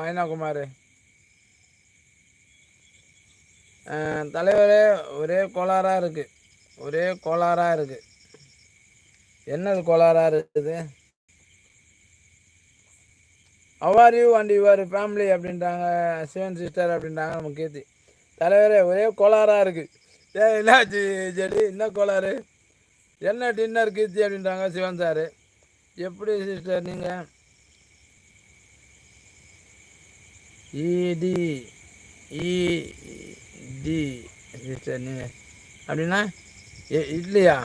ஐனாகுமார் தலைவரே, ஒரே கோளாறாக இருக்குது. ஒரே கோளாறாக இருக்குது. என்னது கோளாறாக இருக்குது? அவ்வார் யூ அண்ட் யுவர் ஃபேமிலி அப்படின்றாங்க. சிவன் சிஸ்டர் அப்படின்றாங்க நம்ம கீர்த்தி. தலைவரே, ஒரே கோளாறாக இருக்குது. என்னாச்சு ஜெடி? என்ன கோளாறு? என்ன டின்னர் கீர்த்தி அப்படின்றாங்க சிவன் சார். எப்படி சிஸ்டர் நீங்கள்? இடி இடி சிஸ்டர் நீங்கள் அப்படின்னா இட்லியா?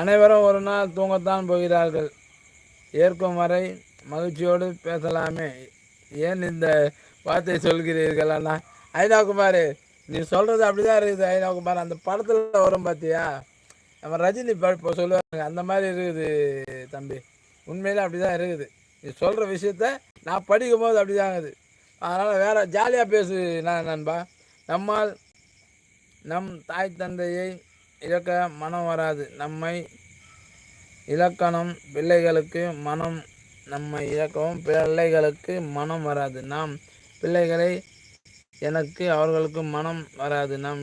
அனைவரும் ஒரு நாள் தூங்கத்தான் போகிறார்கள். ஏற்கும் வரை மகிழ்ச்சியோடு பேசலாமே. ஏன் இந்த வார்த்தை சொல்கிறீர்கள் அண்ணா? ஐனாகுமார், நீ சொல்கிறது அப்படி தான் இருக்குது ஐனாகுமார். அந்த படத்தில் வரும் பார்த்தியா, நம்ம ரஜினி இப்போ சொல்லுவாங்க, அந்த மாதிரி இருக்குது தம்பி. உண்மையிலே அப்படி தான் இருக்குது. நீ சொல்கிற விஷயத்த நான் படிக்கும் போது அப்படி தான் இருக்குது. அதனால் வேறு ஜாலியாக பேசு நண்பா. நம்மால் நம் தாய் தந்தையை இழக்க மனம் வராது. நம்மை இலக்கணம் பிள்ளைகளுக்கு மனம் நம்மை இழக்கவும் பிள்ளைகளுக்கு மனம் வராது. நாம் பிள்ளைகளை எனக்கு அவர்களுக்கு மனம் வராது. நாம்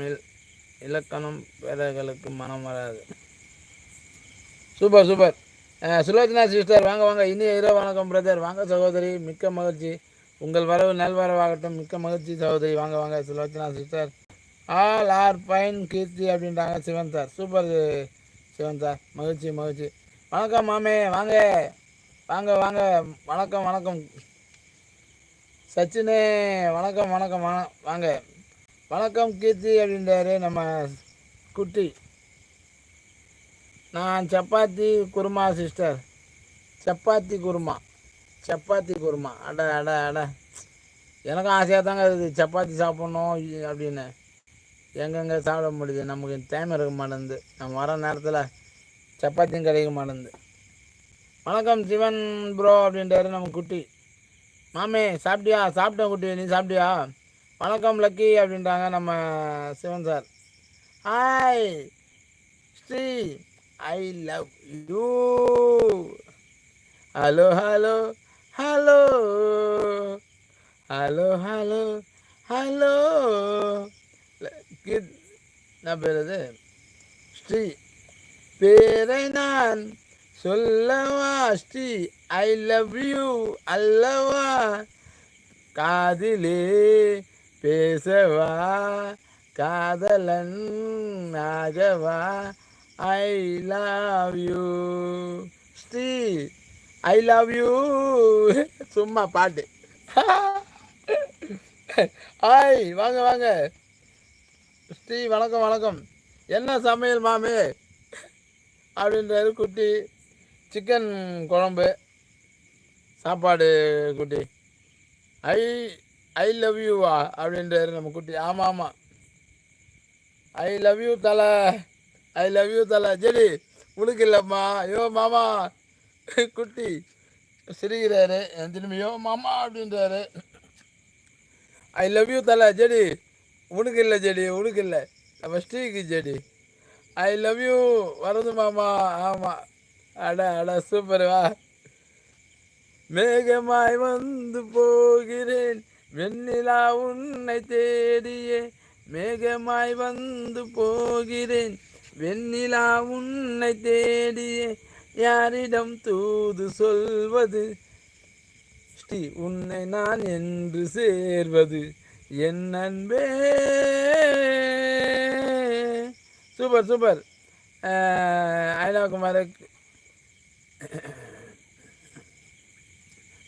இலக்கணம் பிள்ளைகளுக்கு மனம் வராது. Super super. சுலோச்சனா சிஸ்டர் வாங்க வாங்க. இனிய இரவு வணக்கம் பிரதர். வாங்க சகோதரி, மிக்க மகிழ்ச்சி. உங்கள் வரவு நல்வரவாகட்டும். மிக்க மகிழ்ச்சி சகோதரி. வாங்க வாங்க Sulochana sister. All are fine Keerthi அப்படின்றாங்க Sivan sir. Super Sivan sir, மகிழ்ச்சி மகிழ்ச்சி. வணக்கம் மாமே, வாங்க வாங்க வாங்க. வணக்கம் வணக்கம் சச்சினே, வணக்கம் வணக்கம் வாங்க. வணக்கம் கீர்த்தி அப்படின்றாரு நம்ம குட்டி. நான் சப்பாத்தி குருமா சிஸ்டர். சப்பாத்தி குருமா அட அட அட. எனக்கும் ஆசையாக தாங்க இருக்குது சப்பாத்தி சாப்பிட்ணும் அப்படின்னு. எங்கெங்கே சாப்பிட முடியுது, நமக்கு டைம் இருக்க மாட்டேங்குது. நம்ம வர நேரத்தில் சப்பாத்தியும் கிடைக்க மாட்டேங்குது. வணக்கம் சிவன் ப்ரோ அப்படின்றாரு நம்ம குட்டி. மாமே சாப்பிட்டியா? சாப்பிட்டேன் குட்டி, நீ சாப்பிட்டியா? வணக்கம் லக்கி அப்படின்றாங்க நம்ம Sivan sir. Hi Sri, I love you. Hello hello hello hello hello hello. என்ன பேர் அது? ஸ்ரீ பேரை நான் சொல்லவா? ஸ்ரீ ஐ லவ் யூ அல்லவா? காதிலே பேசவா? காதலன் ஆகவா? I love you Sri, I love you. சும்மா பாட்டு. ஆய் வாங்க வாங்க ஸ்ரீ. வணக்கம் வணக்கம். என்ன சமையல் மாமே அப்படின்றாரு குட்டி. சிக்கன் குழம்பு சாப்பாடு குட்டி. ஐ ஐ லவ் யூவா அப்படின்றாரு நம்ம குட்டி. ஆமாம் ஆமாம், ஐ லவ் யூ தலை, ஐ லவ் யூ தலை. சரி உனக்கு இல்லைம்மா. ஐயோ மாமா. குட்டி சிரிக்கிறாரு திரும்பியோ மாமா அப்படின்றாரு. ஐ லவ் யூ தலை. செடி உனக்கு இல்லை, செடி உனக்கு இல்லை, நம்ம ஸ்ரீக்கு செடி. ஐ லவ் யூ வருது மாமா. ஆமாம். அட அட சூப்பர். வா. மேகமாய் வந்து போகிறேன் வெண்ணிலா உன்னை தேடியே. மேகமாய் வந்து போகிறேன் வெண்ணிலா உன்னை தேடியே. யாரிடம் தூது சொல்வது? ஸ்ரீ உன்னை நான் என்று சேர்வது என் அன்பே. Super super. ஐனாகுமார்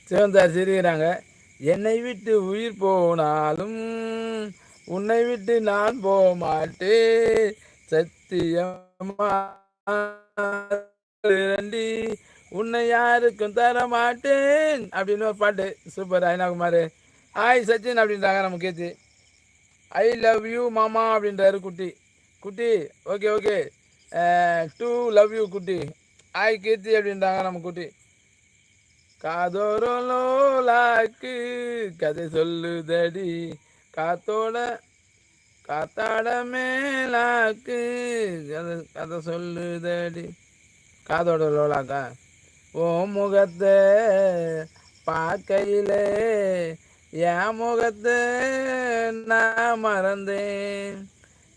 சிவந்தார் சிரிக்கிறாங்க. என்னை விட்டு உயிர் போனாலும் உன்னை விட்டு நான் போக மாட்டேன். சத்தியமா உன்னை யாருக்கும் தர மாட்டேன் அப்படின்னு ஒரு பாட்டு. சூப்பர் ஐனாகுமார். ஹாய் சச்சின் அப்படின்றாங்க நம்ம கேத்து. ஐ லவ் யூ மாமா அப்படின்றாரு குட்டி. குட்டி okay okay. Too love you குட்டி. ஹாய் கீர்த்தி அப்படின்றாங்க நம்ம குட்டி. காதோரலோலாக்கு கதை சொல்லுதடி காத்தாட மேலாக்கு கதை சொல்லுதடி. காதோட லோலாக்கா. ஓ முகத்தை பார்க்கையிலே என் முகத்தை நான் மறந்தேன்.